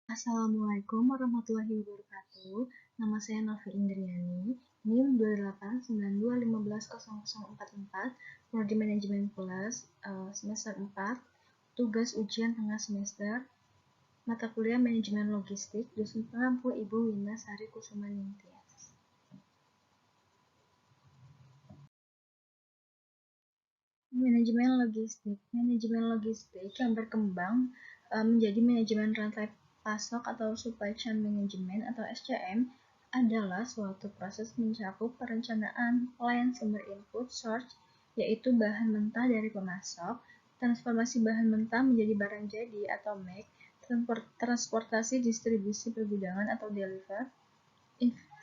Assalamualaikum warahmatullahi wabarakatuh. Nama saya Novi Indriani, NIM 2892150044, Prodi Manajemen Plus, semester 4, tugas ujian tengah semester, mata kuliah Manajemen Logistik, dosen pengampu Ibu Wina Sari Kusuma Ningtyas. Manajemen logistik yang berkembang menjadi manajemen rantai pasok atau supply chain management atau SCM adalah suatu proses mencakup perencanaan plan sumber input source, yaitu bahan mentah dari pemasok, transformasi bahan mentah menjadi barang jadi atau make, transportasi distribusi pergudangan atau deliver,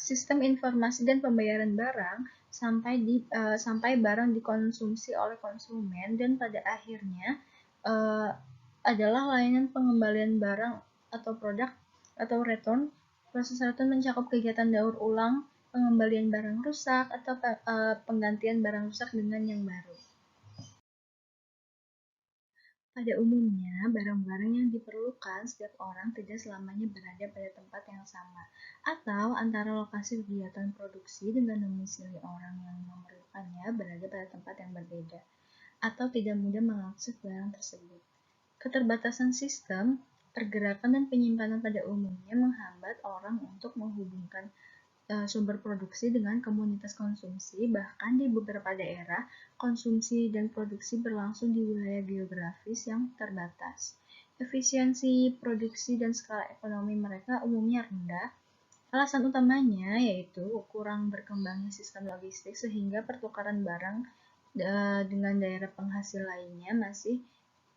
sistem informasi dan pembayaran barang sampai barang dikonsumsi oleh konsumen, dan pada akhirnya uh, adalah layanan pengembalian barang atau produk atau return. Proses return mencakup kegiatan daur ulang, pengembalian barang rusak, atau penggantian barang rusak dengan yang baru. Pada umumnya, barang-barang yang diperlukan setiap orang tidak selamanya berada pada tempat yang sama, atau antara lokasi kegiatan produksi dengan domisili orang yang memerlukannya berada pada tempat yang berbeda, atau tidak mudah mengakses barang tersebut. Keterbatasan sistem, pergerakan, dan penyimpanan pada umumnya menghambat orang untuk menghubungkan sumber produksi dengan komunitas konsumsi. Bahkan di beberapa daerah, konsumsi dan produksi berlangsung di wilayah geografis yang terbatas. Efisiensi produksi dan skala ekonomi mereka umumnya rendah. Alasan utamanya yaitu kurang berkembangnya sistem logistik sehingga pertukaran barang dengan daerah penghasil lainnya masih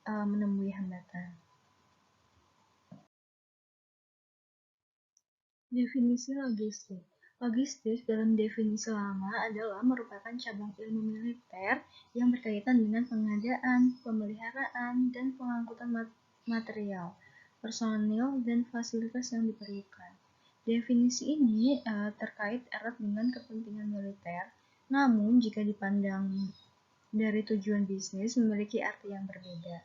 menemui hambatan. Definisi logistik. Logistik dalam definisi lama adalah merupakan cabang ilmu militer yang berkaitan dengan pengadaan, pemeliharaan, dan pengangkutan material, personil, dan fasilitas yang diperlukan. Definisi ini terkait erat dengan kepentingan militer, namun jika dipandang dari tujuan bisnis memiliki arti yang berbeda.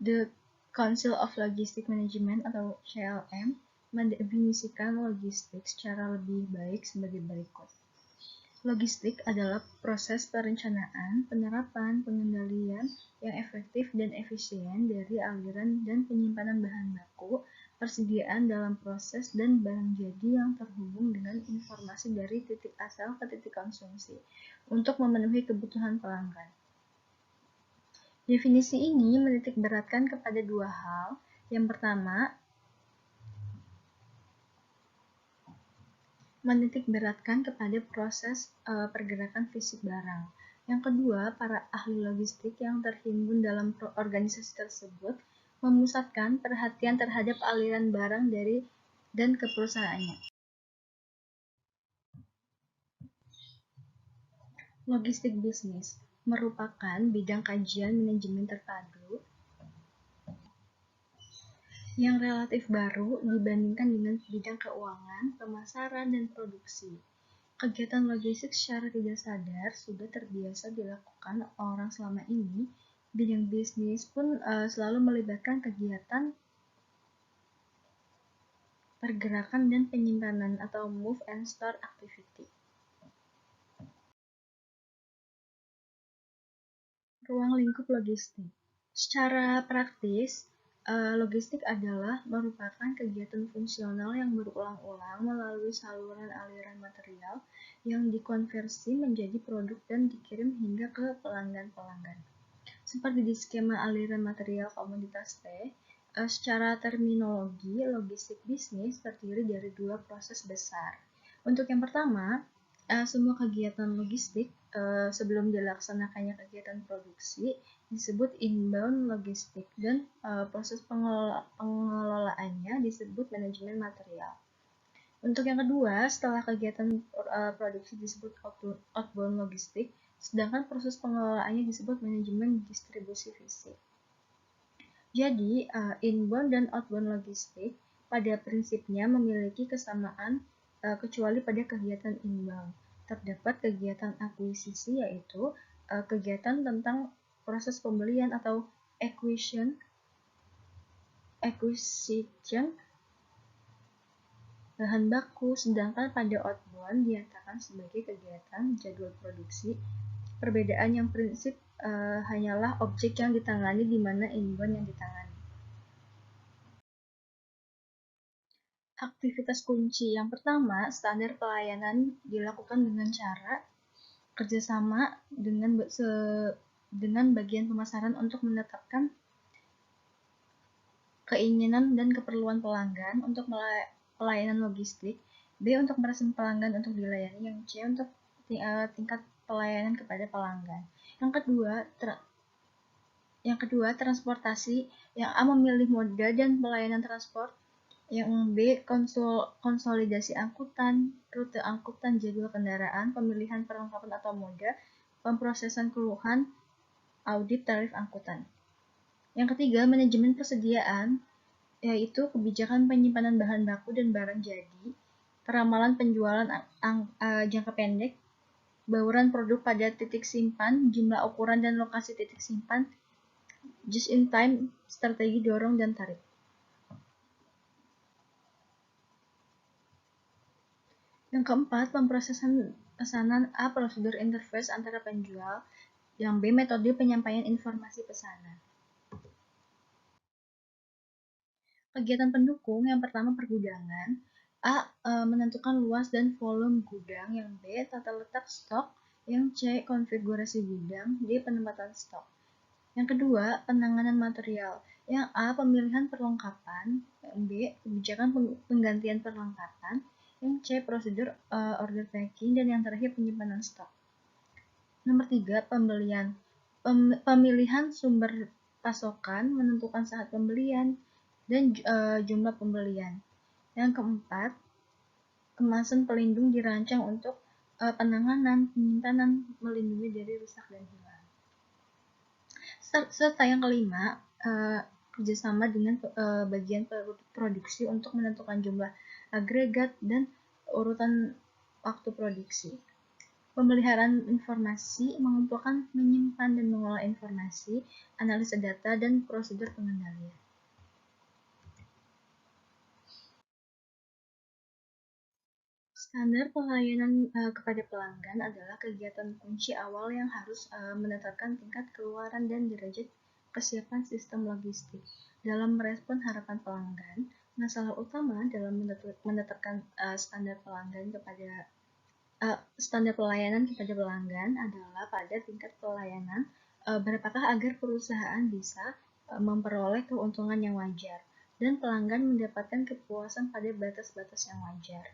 The Council of Logistic Management atau CLM mendefinisikan logistik secara lebih baik sebagai berikut. Logistik adalah proses perencanaan, penerapan, pengendalian yang efektif dan efisien dari aliran dan penyimpanan bahan baku, persediaan dalam proses, dan barang jadi yang terhubung dengan informasi dari titik asal ke titik konsumsi untuk memenuhi kebutuhan pelanggan. Definisi ini menitikberatkan kepada dua hal. Yang pertama, menitikberatkan kepada proses pergerakan fisik barang. Yang kedua, para ahli logistik yang terhimpun dalam organisasi tersebut memusatkan perhatian terhadap aliran barang dari dan ke perusahaannya. Logistik bisnis merupakan bidang kajian manajemen terpadu yang relatif baru dibandingkan dengan bidang keuangan, pemasaran, dan produksi. Kegiatan logistik secara tidak sadar sudah terbiasa dilakukan orang selama ini. Bidang bisnis pun selalu melibatkan kegiatan pergerakan dan penyimpanan atau move and store activity. Ruang lingkup logistik. Secara praktis, logistik adalah merupakan kegiatan fungsional yang berulang-ulang melalui saluran aliran material yang dikonversi menjadi produk dan dikirim hingga ke pelanggan-pelanggan. Seperti di skema aliran material komoditas teh, secara terminologi, logistik bisnis terdiri dari dua proses besar. Untuk yang pertama, semua kegiatan logistik sebelum dilaksanakannya kegiatan produksi disebut inbound logistik, dan proses pengelolaannya disebut manajemen material. Untuk yang kedua, setelah kegiatan produksi disebut outbound logistik, sedangkan proses pengelolaannya disebut manajemen distribusi fisik. Jadi, inbound dan outbound logistik pada prinsipnya memiliki kesamaan kecuali pada kegiatan inbound. Terdapat kegiatan akuisisi, yaitu kegiatan tentang proses pembelian atau acquisition bahan baku, sedangkan pada outbound dinyatakan sebagai kegiatan jadwal produksi. Perbedaan yang prinsip hanyalah objek yang ditangani di mana inbound yang ditangani. Aktivitas kunci yang pertama, standar pelayanan dilakukan dengan cara kerjasama dengan bagian pemasaran untuk menetapkan keinginan dan keperluan pelanggan untuk pelayanan logistik, B untuk merespon pelanggan untuk dilayani, yang C untuk tingkat pelayanan kepada pelanggan. Yang kedua, transportasi, yang A memilih moda dan pelayanan transport, yang B konsolidasi angkutan, rute angkutan, jadwal kendaraan, pemilihan perlengkapan atau moda, pemrosesan keluhan, audit tarif angkutan. Yang ketiga, manajemen persediaan, yaitu kebijakan penyimpanan bahan baku dan barang jadi, peramalan penjualan jangka pendek, bauran produk pada titik simpan, jumlah ukuran dan lokasi titik simpan, just in time, strategi dorong dan tarik. Yang keempat, pemrosesan pesanan A, prosedur interface antara penjual, yang B, metode penyampaian informasi pesanan. Kegiatan pendukung, yang pertama pergudangan, A. Menentukan luas dan volume gudang, yang B. Tata letak stok, yang C. Konfigurasi gudang, D. Penempatan stok. Yang kedua, penanganan material, yang A. Pemilihan perlengkapan, yang B. Kebijakan penggantian perlengkapan, yang C. Prosedur order packing, dan yang terakhir penyimpanan stok. Nomor 3, pembelian. Pemilihan sumber pasokan, menentukan saat pembelian, dan jumlah pembelian. Yang keempat, kemasan pelindung dirancang untuk penanganan, penyimpanan, melindungi dari rusak dan hilang. Serta yang kelima, kerjasama dengan bagian produksi untuk menentukan jumlah agregat dan urutan waktu produksi. Pemeliharaan informasi, mengumpulkan, menyimpan, dan mengolah informasi, analisa data, dan prosedur pengendalian. Standar pelayanan kepada pelanggan adalah kegiatan kunci awal yang harus menetapkan tingkat keluaran dan derajat kesiapan sistem logistik. Dalam merespon harapan pelanggan, masalah utama dalam menetapkan standar pelayanan kepada pelanggan adalah pada tingkat pelayanan, berapakah agar perusahaan bisa memperoleh keuntungan yang wajar, dan pelanggan mendapatkan kepuasan pada batas-batas yang wajar.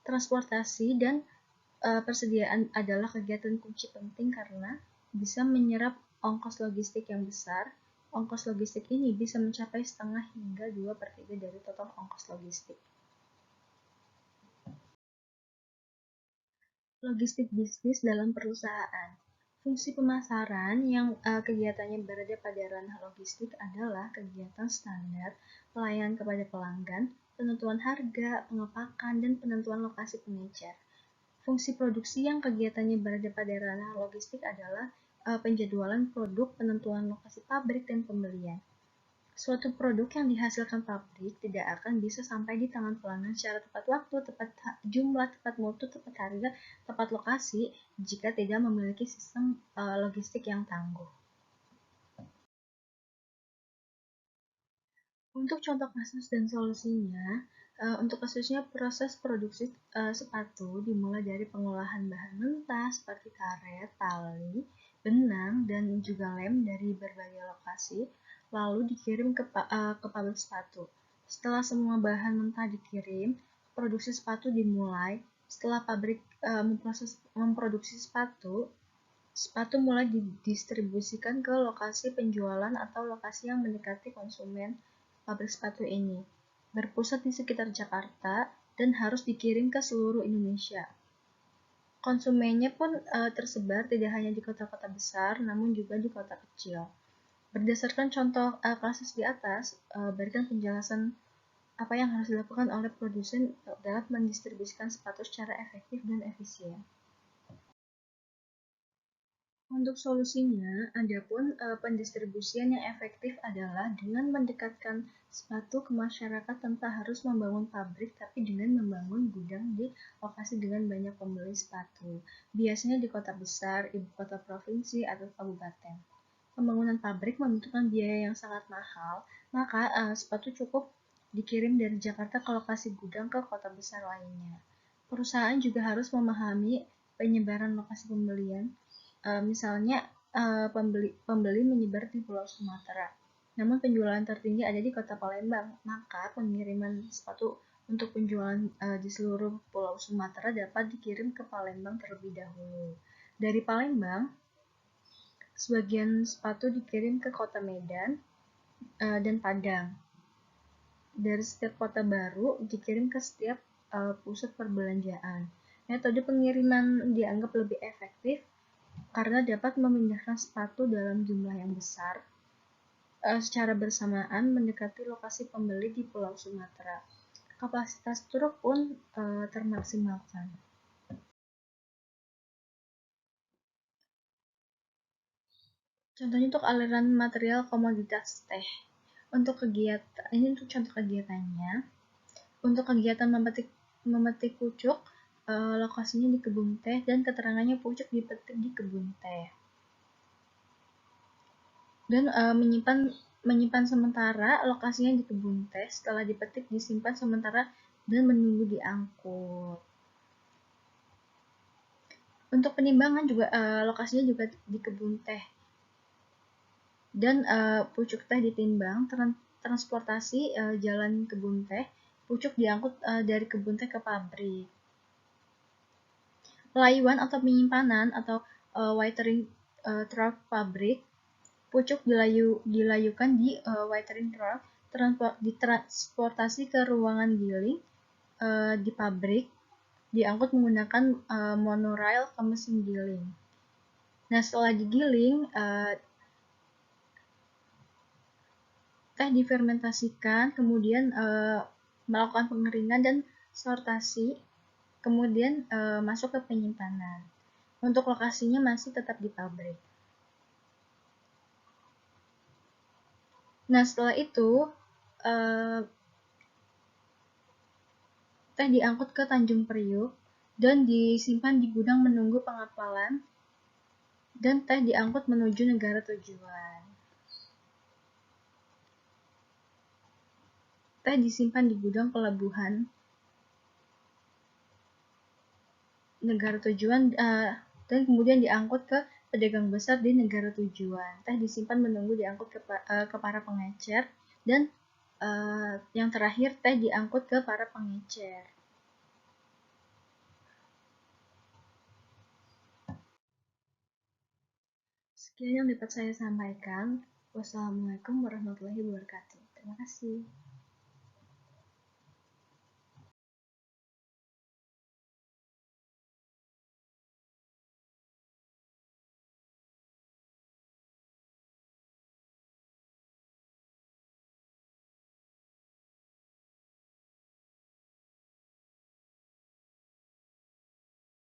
Transportasi dan persediaan adalah kegiatan kunci penting karena bisa menyerap ongkos logistik yang besar. Ongkos logistik ini bisa mencapai setengah hingga 2/3 dari total ongkos logistik. Logistik bisnis dalam perusahaan. Fungsi pemasaran yang kegiatannya berada pada ranah logistik adalah kegiatan standar, pelayanan kepada pelanggan, penentuan harga, pengepakan, dan penentuan lokasi pengecer. Fungsi produksi yang kegiatannya berada pada ranah logistik adalah penjadwalan produk, penentuan lokasi pabrik, dan pembelian. Suatu produk yang dihasilkan pabrik tidak akan bisa sampai di tangan pelanggan secara tepat waktu, tepat jumlah, tepat mutu, tepat harga, tepat lokasi jika tidak memiliki sistem logistik yang tangguh. Untuk contoh kasus dan solusinya, untuk kasusnya proses produksi sepatu dimulai dari pengolahan bahan mentah seperti karet, tali, benang, dan juga lem dari berbagai lokasi, lalu dikirim ke pabrik sepatu. Setelah semua bahan mentah dikirim, produksi sepatu dimulai. Setelah pabrik memproduksi sepatu, sepatu mulai didistribusikan ke lokasi penjualan atau lokasi yang mendekati konsumen pabrik sepatu ini, berpusat di sekitar Jakarta dan harus dikirim ke seluruh Indonesia. Konsumennya pun tersebar tidak hanya di kota-kota besar, namun juga di kota kecil. Berdasarkan contoh kasus di atas, berikan penjelasan apa yang harus dilakukan oleh produsen dalam mendistribusikan sepatu secara efektif dan efisien. Untuk solusinya, adapun pendistribusian yang efektif adalah dengan mendekatkan sepatu ke masyarakat tanpa harus membangun pabrik, tapi dengan membangun gudang di lokasi dengan banyak pembeli sepatu. Biasanya di kota besar, ibu kota provinsi, atau kabupaten. Pembangunan pabrik membutuhkan biaya yang sangat mahal, maka sepatu cukup dikirim dari Jakarta ke lokasi gudang ke kota besar lainnya. Perusahaan juga harus memahami penyebaran lokasi pembelian. Misalnya pembeli menyebar di Pulau Sumatera, namun penjualan tertinggi ada di Kota Palembang, maka pengiriman sepatu untuk penjualan di seluruh Pulau Sumatera dapat dikirim ke Palembang terlebih dahulu. Dari Palembang, sebagian sepatu dikirim ke Kota Medan dan Padang. Dari setiap kota baru dikirim ke setiap pusat perbelanjaan. Metode pengiriman dianggap lebih efektif karena dapat memindahkan sepatu dalam jumlah yang besar secara bersamaan mendekati lokasi pembeli di Pulau Sumatera. Kapasitas truk pun termaksimalkan. Contohnya untuk aliran material komoditas teh. Untuk kegiatan ini untuk contoh kegiatannya. Untuk kegiatan memetik pucuk, lokasinya di kebun teh dan keterangannya pucuk dipetik di kebun teh. Dan menyimpan sementara lokasinya di kebun teh, setelah dipetik disimpan sementara dan menunggu diangkut. Untuk penimbangan juga lokasinya juga di kebun teh dan pucuk teh ditimbang, transportasi jalan kebun teh, pucuk diangkut dari kebun teh ke pabrik. Pelayuan atau penyimpanan atau watering truck pabrik, pucuk dilayukan di watering truck, ditransportasi ke ruangan giling di pabrik, diangkut menggunakan monorail ke mesin giling. Nah, setelah digiling, teh difermentasikan, kemudian melakukan pengeringan dan sortasi, kemudian masuk ke penyimpanan. Untuk lokasinya masih tetap di pabrik. Nah, setelah itu teh diangkut ke Tanjung Priuk dan disimpan di gudang menunggu pengapalan, dan teh diangkut menuju negara tujuan. Teh disimpan di gudang pelabuhan negara tujuan dan kemudian diangkut ke pedagang besar di negara tujuan. Teh disimpan menunggu diangkut ke para pengecer, dan yang terakhir teh diangkut ke para pengecer. Sekian yang dapat saya sampaikan. Wassalamualaikum warahmatullahi wabarakatuh. Terima kasih.